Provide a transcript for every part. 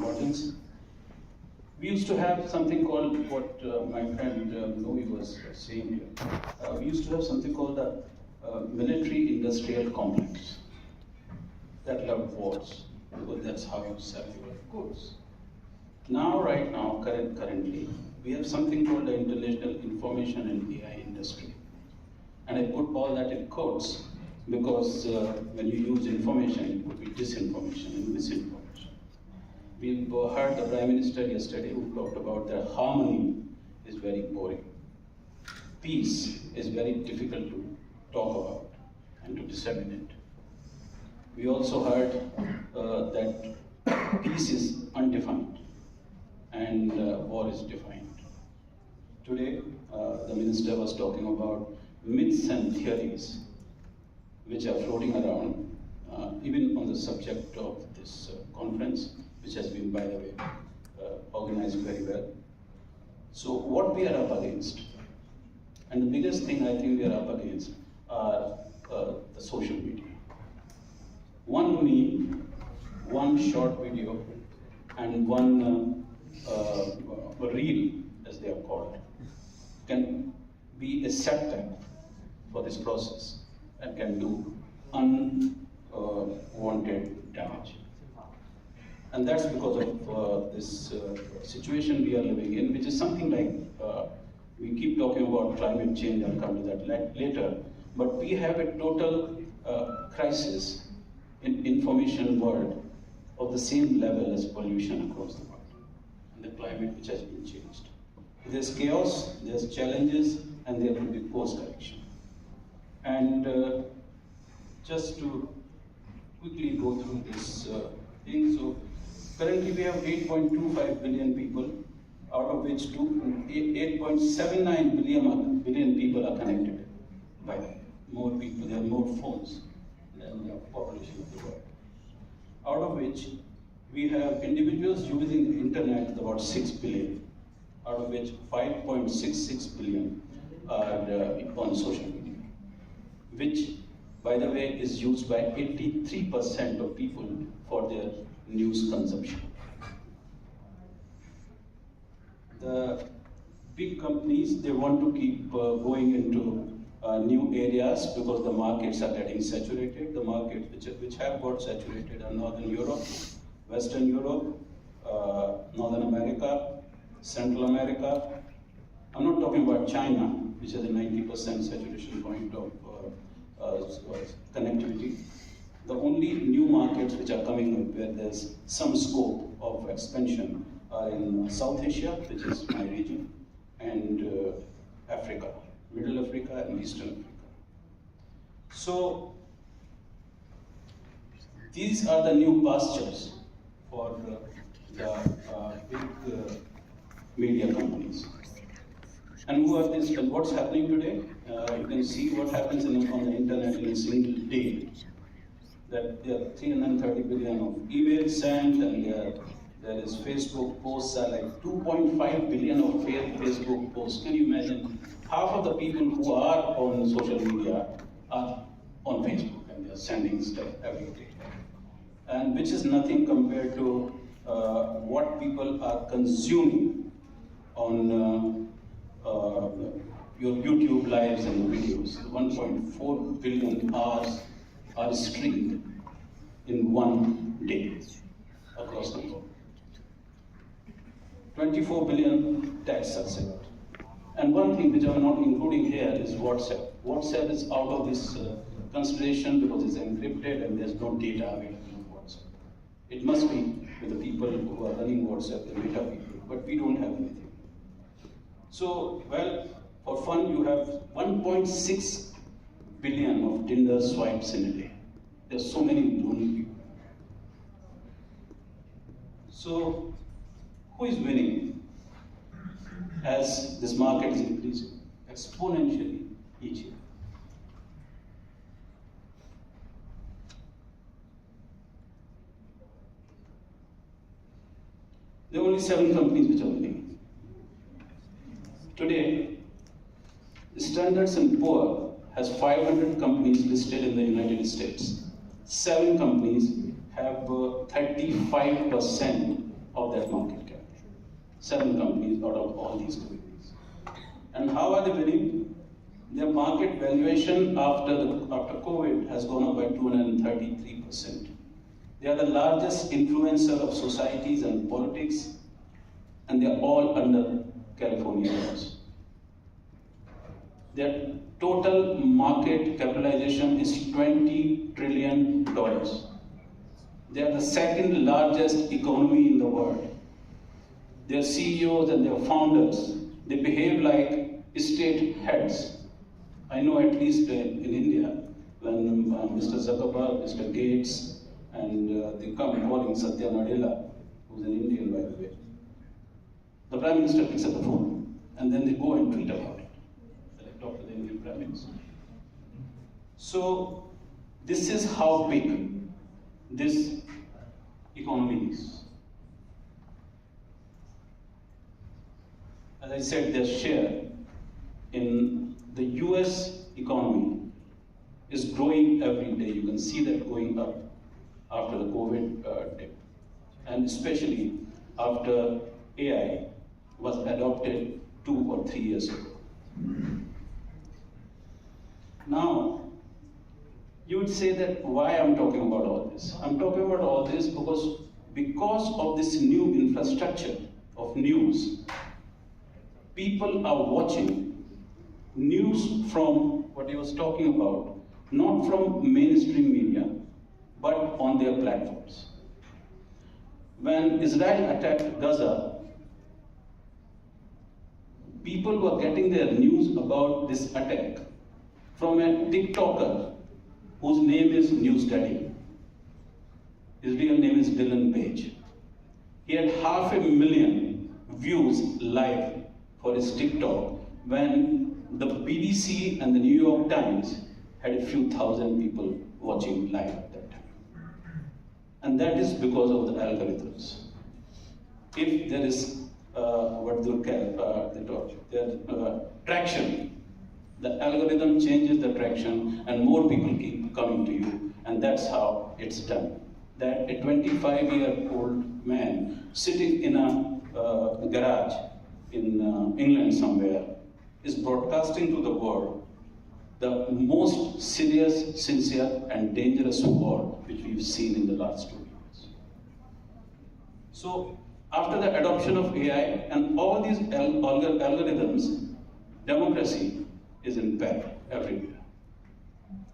audience. We used to have something called what my friend Noe was saying here. We used to have something called the military-industrial complex that loved wars, because that's how you sell your goods. Now, right now, currently, we have something called the international information and AI industry. And I put all that in quotes because when you use information, it could be disinformation and misinformation. We heard the Prime Minister yesterday who talked about that harmony is very boring. Peace is very difficult to talk about and to disseminate. We also heard that peace is undefined and war is defined. Today, the Minister was talking about myths and theories which are floating around, even on the subject of this conference, which has been, by the way, organized very well. So what we are up against, and the biggest thing I think we are up against, are the social media. One meme, one short video, and one reel, as they are called, can be a setback for this process and can do unwanted damage. And that's because of this situation we are living in, which is something like, we keep talking about climate change, I'll come to that later, but we have a total crisis in information world of the same level as pollution across the world, and the climate which has been changed. There's chaos, there's challenges, and there will be course correction. And just to quickly go through this thing, so currently we have 8.25 billion people, out of which 8.79 billion people are connected. By more people, there are more phones than the population of the world. Out of which we have individuals using the internet, about 6 billion, out of which 5.66 billion are on social media, which, by the way, is used by 83% of people for their news consumption. The big companies, they want to keep going into new areas because the markets are getting saturated. The markets which have got saturated are Northern Europe, Western Europe, Northern America, Central America. I'm not talking about China, which has a 90% saturation point of connectivity. The only new markets which are coming up where there's some scope of expansion are in South Asia, which is my region, and Africa, Middle Africa and Eastern Africa. So these are the new pastures for the big media companies. And who are these? And what's happening today? You can see what happens on the internet in a single day. That there are 330 billion of emails sent, and there is Facebook posts are like 2.5 billion of Facebook posts. Can you imagine? Half of the people who are on social media are on Facebook, and they are sending stuff every day. And which is nothing compared to what people are consuming on your YouTube lives and videos. 1.4 billion hours are streamed in one day across the globe. 24 billion texts are sent. And one thing which I'm not including here is WhatsApp. WhatsApp is out of this consideration because it's encrypted and there's no data available on WhatsApp. It must be with the people who are running WhatsApp, the meta people, but we don't have anything. So, well, for fun, you have 1.6 billion of Tinder swipes in a day. There's so many lonely people. So, who is winning as this market is increasing exponentially each year? There are only 7 companies which are winning. Today, Standard & Poor has 500 companies listed in the United States. 7 companies have 35% of that market cap. 7 companies out of all these companies. And how are they winning? Their market valuation after COVID has gone up by 233%. They are the largest influencer of societies and politics, and they are all under California laws. Their total market capitalization is $20 trillion. They are the second largest economy in the world. Their CEOs and their founders, they behave like state heads. I know at least in India, when Mr. Zuckerberg, Mr. Gates, and they come calling Satya Nadella, who's an Indian by the way, the Prime Minister picks up the phone, and then they go and tweet about it. They talk to the Indian Prime Minister. So, this is how big this economy is. As I said, their share in the US economy is growing every day. You can see that going up after the COVID dip. And especially after AI was adopted 2 or 3 years ago. Now, you would say that why I'm talking about all this? I'm talking about all this because of this new infrastructure of news. People are watching news from what he was talking about, not from mainstream media, but on their platforms. When Israel attacked Gaza, people were getting their news about this attack from a TikToker whose name is News Daddy. His real name is Dylan Page. He had 500,000 views live for his TikTok when the BBC and the New York Times had a few thousand people watching live at that time. And that is because of the algorithms. If there is traction, the algorithm changes the traction and more people keep coming to you, and that's how it's done. That a 25-year-old man sitting in a garage in England somewhere is broadcasting to the world the most serious, sincere, and dangerous war which we've seen in the last 2 years. So, after the adoption of AI and all these algorithms, democracy is in peril everywhere.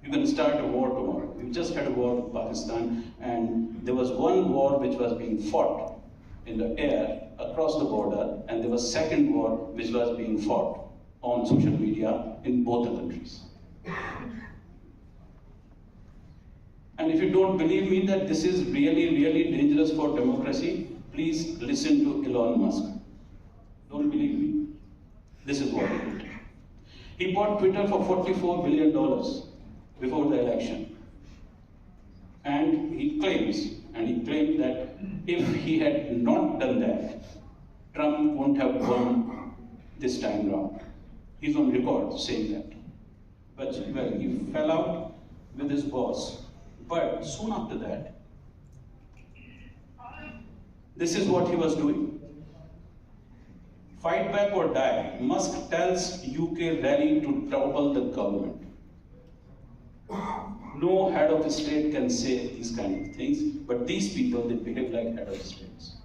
You can start a war tomorrow. We just had a war with Pakistan, and there was one war which was being fought in the air across the border, and there was second war which was being fought on social media in both the countries. And if you don't believe me that this is really, really dangerous for democracy, please listen to Elon Musk. Don't believe me? This is what he did. He bought Twitter for $44 billion before the election. And he claimed that if he had not done that, Trump wouldn't have won this time round. He's on record saying that. But well, he fell out with his boss. But soon after that, this is what he was doing. Fight back or die. Musk tells UK rally to topple the government. No head of state can say these kind of things, but these people, they behave like head of states.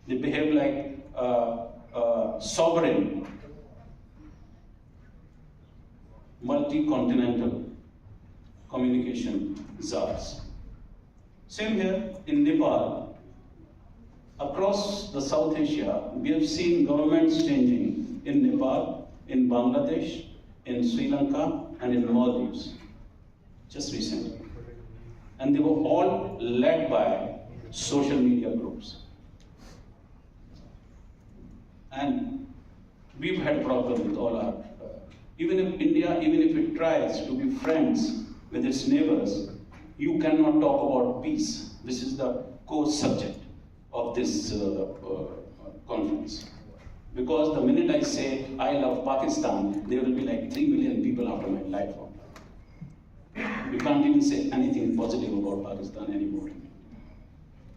They behave like sovereign, multi-continental communication czars. Same here in Nepal. Across the South Asia, we have seen governments changing in Nepal, in Bangladesh, in Sri Lanka, and in Maldives, just recently. And they were all led by social media groups. And we've had a problem with all our, even if India, even if it tries to be friends with its neighbors, you cannot talk about peace. This is the core subject of this conference. Because the minute I say I love Pakistan, there will be like 3 million people after my life. You can't even say anything positive about Pakistan anymore.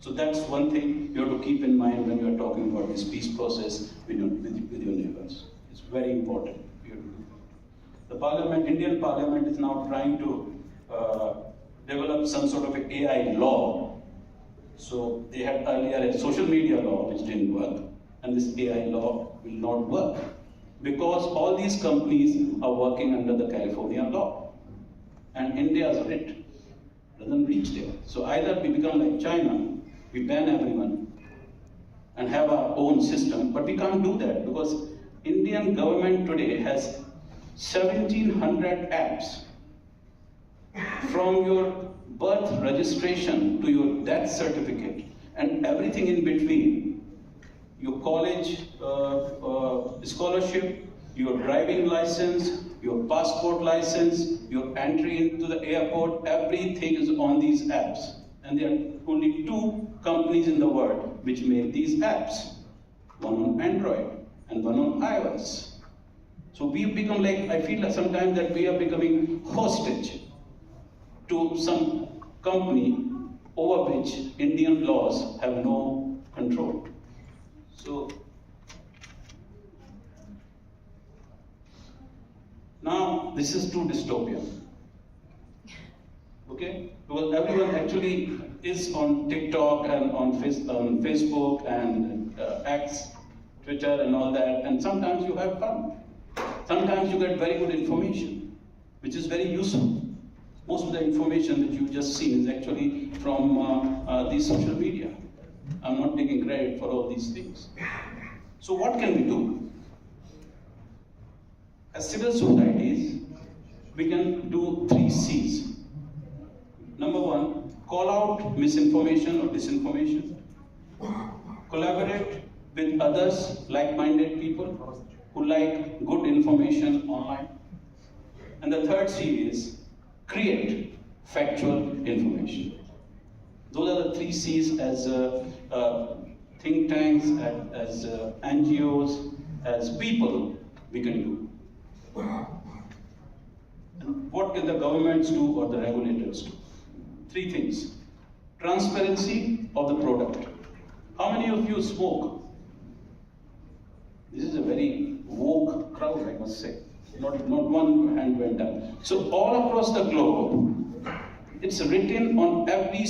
So that's one thing you have to keep in mind when you are talking about this peace process with your neighbors. It's very important. The Parliament, Indian Parliament is now trying to develop some sort of an AI law. So they had earlier a social media law which didn't work, and this AI law will not work because all these companies are working under the California law, and India's writ doesn't reach there. So either we become like China, we ban everyone and have our own system, but we can't do that because Indian government today has 1,700 apps. From your birth registration to your death certificate and everything in between, your college scholarship, your driving license, your passport license, your entry into the airport, everything is on these apps. And there are only 2 companies in the world which make these apps, one on Android and one on iOS. So we've become like, I feel like sometimes that we are becoming hostage to some company over which Indian laws have no control. So now this is too dystopian. Okay? Because everyone actually is on TikTok and on Facebook and X, Twitter and all that, and sometimes you have fun. Sometimes you get very good information, which is very useful. Most of the information that you've just seen is actually from the social media. I'm not taking credit for all these things. So what can we do? As civil societies, we can do 3 C's. Number 1, call out misinformation or disinformation. Collaborate with others, like-minded people who like good information online. And the 3rd C is create factual information. Those are the 3 C's as think tanks, as NGOs, as people we can do. And what can the governments do or the regulators do? 3 things. Transparency of the product. How many of you smoke? This is a very woke crowd, I must say. Not one hand went up. So all across the globe, it's written on every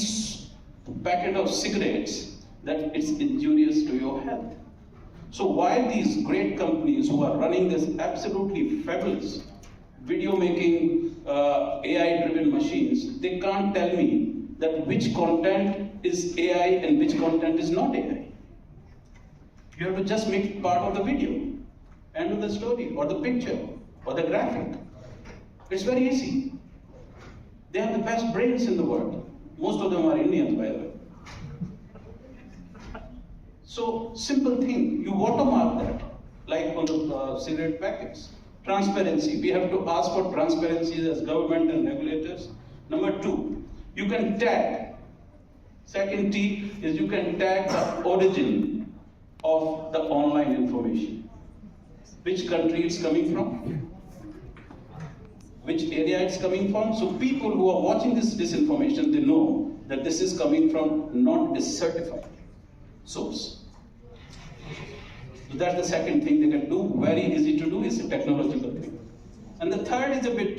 packet of cigarettes that it's injurious to your health. So why these great companies who are running this absolutely fabulous video making AI-driven machines, they can't tell me that which content is AI and which content is not AI. You have to just make it part of the video, end of the story, or the picture, or the graphic. It's very easy. They have the best brains in the world. Most of them are Indians, by the way. So, simple thing, you watermark that, like on the cigarette packets. Transparency, we have to ask for transparency as government and regulators. Number 2, you can tag. Second T is you can tag the origin of the online information. Which country it's coming from, which area it's coming from. So people who are watching this disinformation, they know that this is coming from not a certified source. So that's the second thing they can do, very easy to do, is a technological thing. And the third is a bit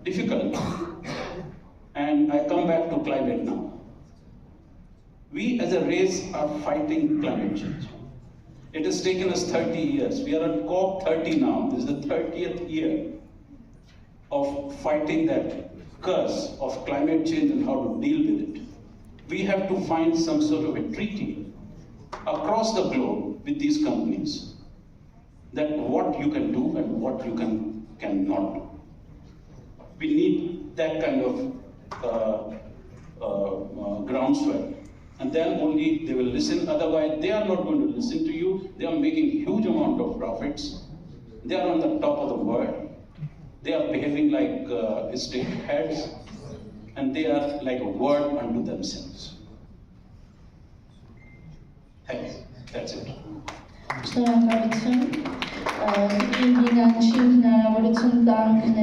difficult, and I come back to climate now. We as a race are fighting climate change. It has taken us 30 years. We are at COP 30 now. This is the 30th year of fighting that curse of climate change and how to deal with it. We have to find some sort of a treaty across the globe with these companies that what you can do and what you cannot do. We need that kind of groundswell. And then only they will listen, otherwise they are not going to listen to you. They are making huge amount of profits. They are on the top of the world. They are behaving like state heads, and they are like a word unto themselves. Thanks. That's it. Szanowni Państwo, z takim ginanczym na